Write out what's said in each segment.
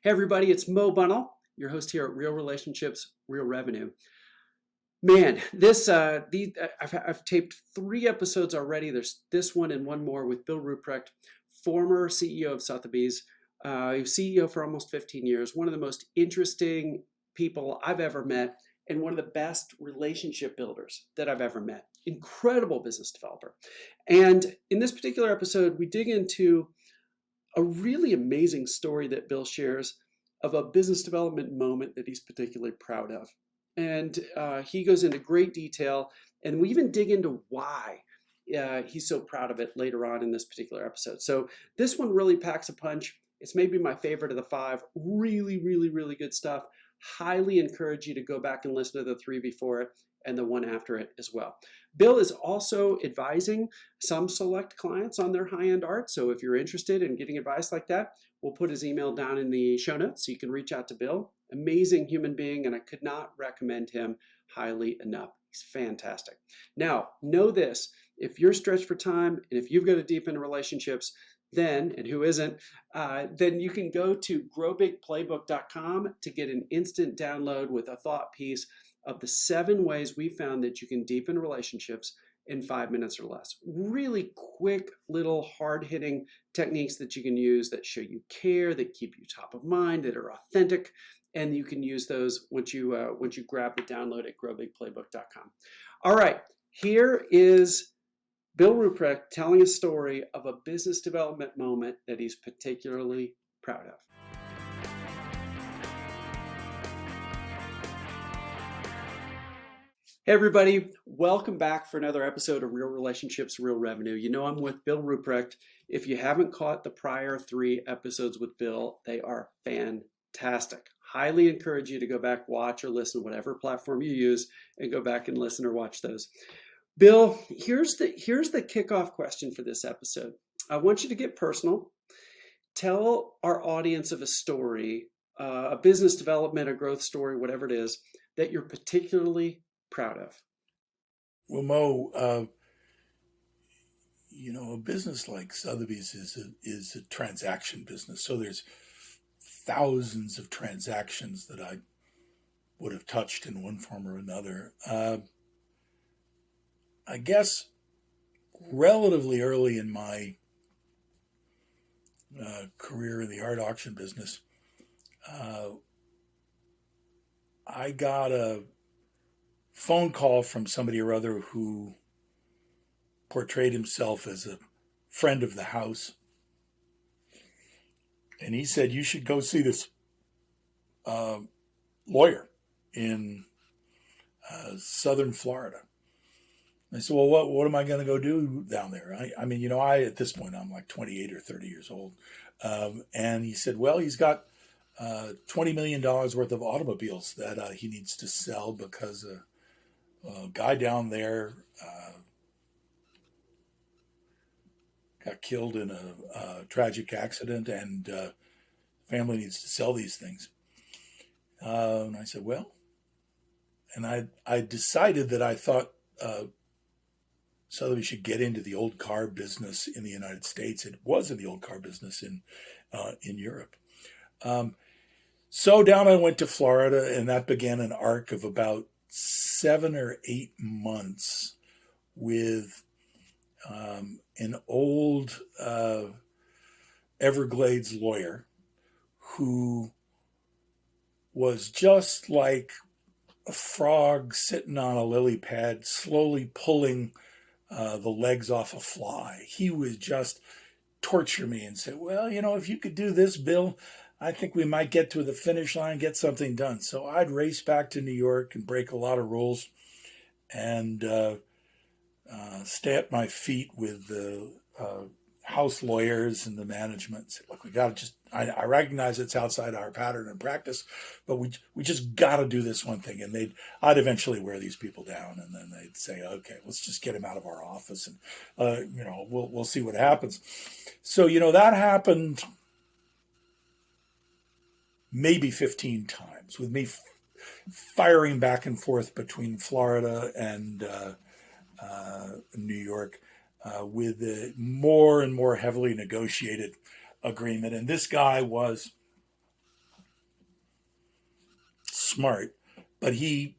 Hey everybody, it's Mo Bunnell, your host here at Real Relationships, Real Revenue. Man, I've taped 3 episodes already. There's this one and one more with Bill Ruprecht, former CEO of Sotheby's. He was CEO for almost 15 years. One of the most interesting people I've ever met, and one of the best relationship builders that I've ever met. Incredible business developer. And in this particular episode, we dig into a really amazing story that Bill shares of a business development moment that he's particularly proud of. And he goes into great detail, and we even dig into why he's so proud of it later on in this particular episode. So this one really packs a punch. It's maybe my favorite of the 5. Really, really, really good stuff. Highly encourage you to go back and listen to the 3 before it and the one after it as well. Bill is also advising some select clients on their high-end art. So if you're interested in getting advice like that, we'll put his email down in the show notes so you can reach out to Bill. Amazing human being, and I could not recommend him highly enough. He's fantastic. Now, know this, if you're stretched for time and if you've got to deepen relationships, then, and who isn't, then you can go to growbigplaybook.com to get an instant download with a thought piece of the 7 ways we found that you can deepen relationships in 5 minutes or less. Really quick, little hard-hitting techniques that you can use that show you care, that keep you top of mind, that are authentic, and you can use those once you grab the download at growbigplaybook.com. All right, here is Bill Ruprecht telling a story of a business development moment that he's particularly proud of. Hey everybody, welcome back for another episode of Real Relationships, Real Revenue. You know I'm with Bill Ruprecht. If you haven't caught the prior 3 episodes with Bill, they are fantastic. Highly encourage you to go back, watch or listen, whatever platform you use, and go back and listen or watch those. Bill, here's the kickoff question for this episode. I want you to get personal. Tell our audience of a story, a business development, a growth story, whatever it is, that you're particularly proud of. Well, Mo, a business like Sotheby's is a transaction business. So there's thousands of transactions that I would have touched in one form or another. I guess relatively early in my career in the art auction business, I got a phone call from somebody or other who portrayed himself as a friend of the house. And he said, you should go see this lawyer in southern Florida. I said, well, what am I going to go do down there? I at this point, I'm like 28 or 30 years old. And he said, well, he's got $20 million worth of automobiles that he needs to sell because a guy down there got killed in a tragic accident, and family needs to sell these things. And I said, well, and I decided that I thought Sotheby should get into the old car business in the United States. It was in the old car business in Europe. So down I went to Florida, and that began an arc of about 7 or 8 months with an old Everglades lawyer who was just like a frog sitting on a lily pad, slowly pulling the legs off a fly. He would just torture me and say, well, if you could do this, Bill, I think we might get to the finish line, get something done. So I'd race back to New York and break a lot of rules and stay at my feet with the house lawyers and the management. Say, look, we got to just, I recognize it's outside our pattern and practice, but we just got to do this one thing. And I'd eventually wear these people down, and then they'd say, okay, let's just get him out of our office, and we'll see what happens. So, that happened maybe 15 times with me firing back and forth between Florida and New York with a more and more heavily negotiated agreement. And this guy was smart, but he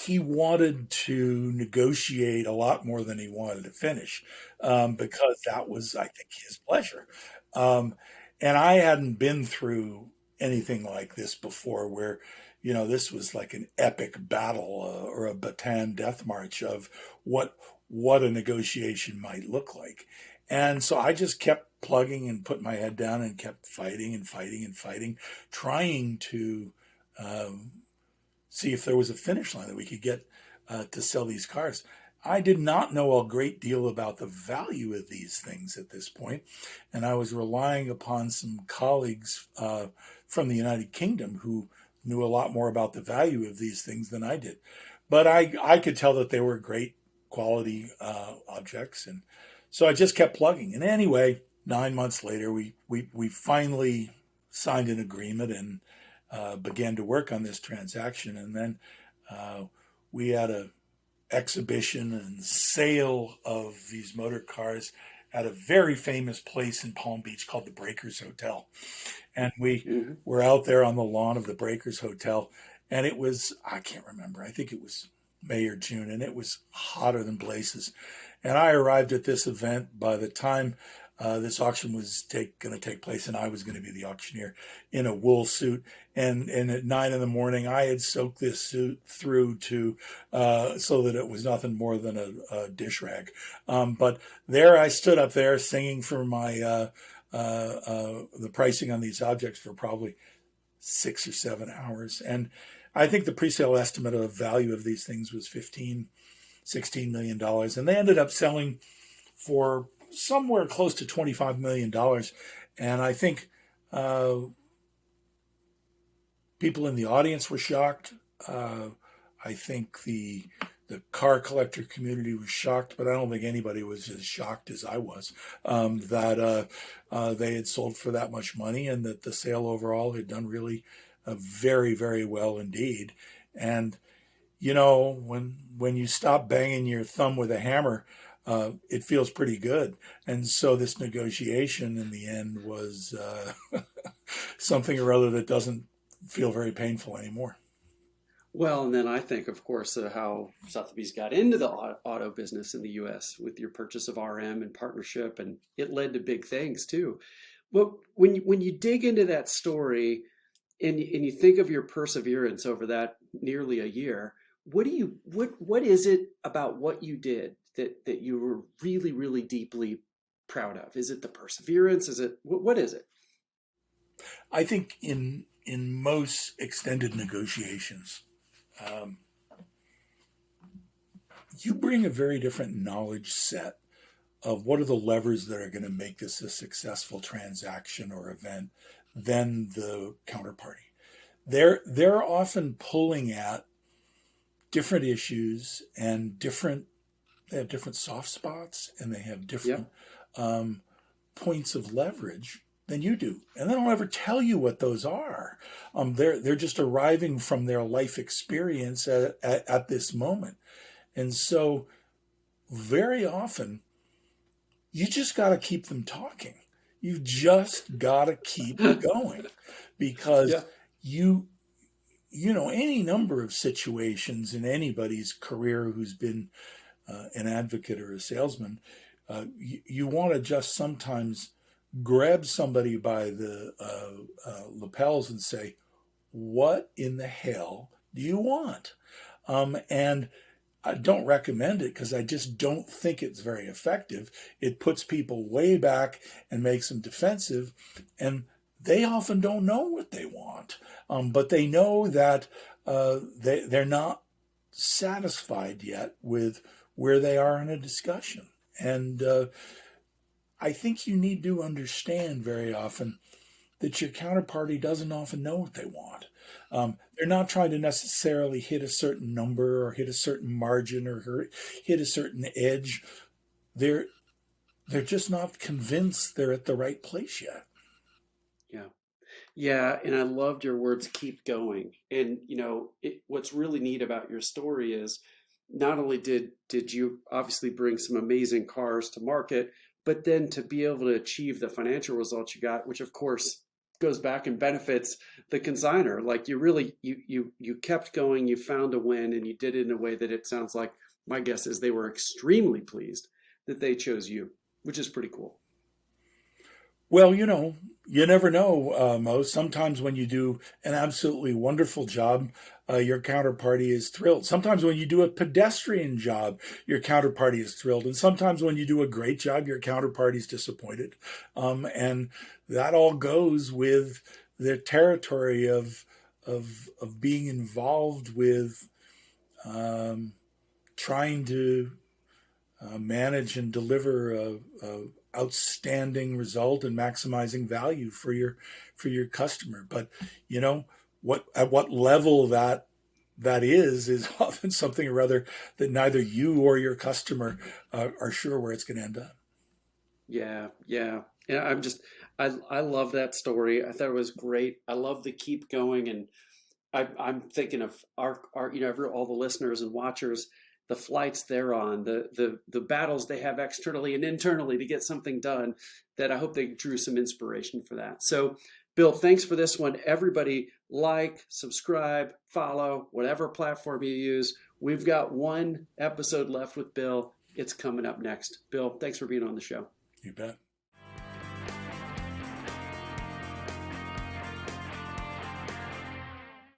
wanted to negotiate a lot more than he wanted to finish, because that was, I think, his pleasure. Um, and I hadn't been through anything like this before, where this was like an epic battle, or a Bataan death march of what what a negotiation might look like. And so I just kept plugging and put my head down and kept fighting and fighting and fighting, trying to um, see if there was a finish line that we could get to sell these cars. I did not know a great deal about the value of these things at this point, and I was relying upon some colleagues from the United Kingdom who knew a lot more about the value of these things than I did. But I could tell that they were great quality objects, and so I just kept plugging. And anyway, 9 months later, we finally signed an agreement and began to work on this transaction. And then we had a exhibition and sale of these motor cars at a very famous place in Palm Beach called the Breakers Hotel. And we Hmm. were out there on the lawn of the Breakers Hotel, and it was, I can't remember, I think it was May or June, and it was hotter than blazes. And I arrived at this event by the time this auction was going to take place, and I was going to be the auctioneer in a wool suit. And at 9 in the morning, I had soaked this suit through to so that it was nothing more than a dish rag. But there I stood up there singing for my the pricing on these objects for probably 6 or 7 hours. And I think the pre-sale estimate of value of these things was 15, $16 million, and they ended up selling for somewhere close to $25 million. And I think uh, people in the audience were shocked. I think the car collector community was shocked, but I don't think anybody was as shocked as I was, that they had sold for that much money, and that the sale overall had done really very, very well indeed. And when you stop banging your thumb with a hammer, it feels pretty good. And so this negotiation in the end was something or other that doesn't feel very painful anymore. Well, and then I think, of course, how Sotheby's got into the auto business in the U.S. with your purchase of RM and partnership, and it led to big things too. But when you dig into that story and you think of your perseverance over that nearly a year, what is it about what you did that you were really, really deeply proud of? Is it the perseverance? Is it what is it? I think in most extended negotiations, um, you bring a very different knowledge set of what are the levers that are going to make this a successful transaction or event than the counterparty. They're often pulling at different issues and different they have different soft spots, and they have different Yep. um, points of leverage than you do, and they don't ever tell you what those are. They're just arriving from their life experience at this moment, and so very often you just got to keep them talking. You've just got to keep going, because Yeah. you any number of situations in anybody's career who's been an advocate or a salesman, you want to just sometimes grab somebody by the lapels and say, "What in the hell do you want?" And I don't recommend it, because I just don't think it's very effective. It puts people way back and makes them defensive, and they often don't know what they want, but they know that they're not satisfied yet with where they are in a discussion. And I think you need to understand very often that your counterparty doesn't often know what they want. They're not trying to necessarily hit a certain number or hit a certain margin or hit a certain edge. They're they're just not convinced they're at the right place yet. Yeah. Yeah, and I loved your words, keep going. And what's really neat about your story is not only did you obviously bring some amazing cars to market, but then to be able to achieve the financial results you got, which of course goes back and benefits the consigner. Like you really you kept going, you found a win, and you did it in a way that it sounds like, my guess is they were extremely pleased that they chose you, which is pretty cool. Well, you never know, Mo. Sometimes when you do an absolutely wonderful job, your counterparty is thrilled. Sometimes when you do a pedestrian job, your counterparty is thrilled. And sometimes when you do a great job, your counterparty is disappointed. And that all goes with the territory of being involved with trying to manage and deliver a outstanding result and maximizing value for your customer. But what at what level that is often something or other that neither you or your customer are sure where it's going to end up. Yeah, yeah. And I love that story. I thought it was great. I love the keep going, and I'm thinking of our all the listeners and watchers, the flights they're on, the battles they have externally and internally to get something done. That I hope they drew some inspiration for that. So, Bill, thanks for this one. Everybody, like, subscribe, follow, whatever platform you use. We've got one episode left with Bill. It's coming up next. Bill, thanks for being on the show. You bet.